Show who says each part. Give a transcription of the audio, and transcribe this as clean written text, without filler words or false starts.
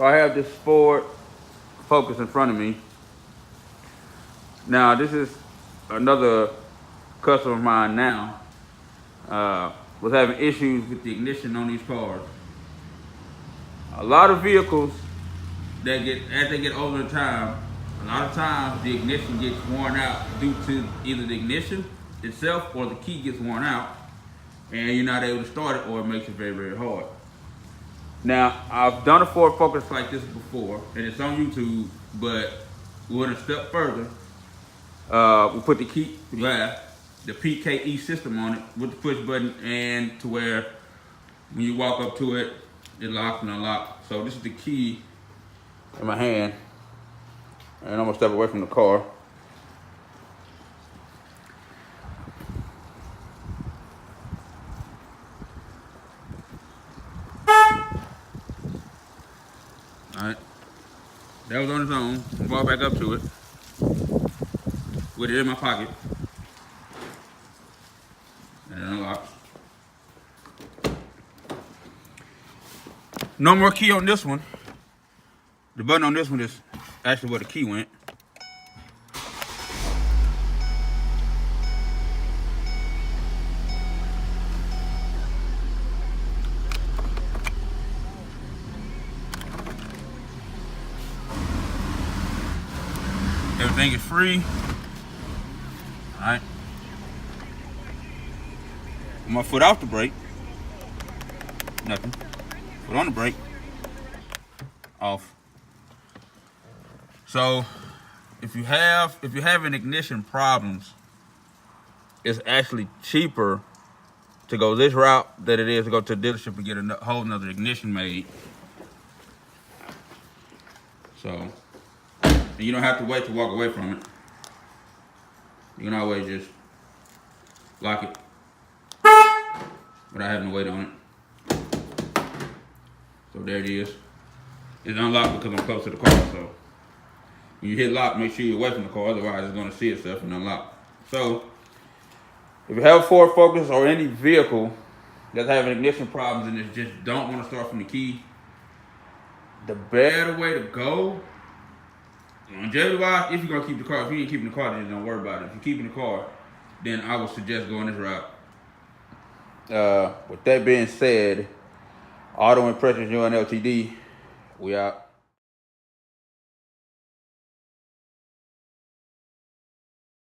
Speaker 1: So I have this Ford Focus in front of me. Now this is another customer of mine now. Was having issues with the ignition on these cars. A lot of vehicles that as they get older in time, a lot of times the ignition gets worn out due to either the ignition itself or the key gets worn out and you're not able to start it, or it makes it very, very hard. Now, I've done a Ford Focus like this before, and it's on YouTube, but we went a step further. We put the PKE system on it with the push button, and to where when you walk up to it, it locks and unlocks. So this is the key in my hand, and I'm gonna step away from the car. Alright, that was on its own. Walk back up to it with it in my pocket, and it unlocks. No more key on this one. The button on this one is actually where the key went. Everything is free. All right. My foot off the brake. Nothing. Foot on the brake. Off. So, if you're having ignition problems, it's actually cheaper to go this route than it is to go to the dealership and get a whole nother ignition made. So, and you don't have to wait to walk away from it. You can always just lock it without having to wait on it. So there it is. It's unlocked because I'm close to the car, so when you hit lock, make sure you're away from the car, otherwise it's going to see itself and unlock. So if you have a Ford Focus or any vehicle that's having ignition problems and it just don't want to start from the key, the better way to go, longevity-wise, if you're going to keep the car. If you ain't keeping the car, then don't worry about it. If you're keeping the car, then I would suggest going this route. With that being said, Auto Impressions UNLTD, we out.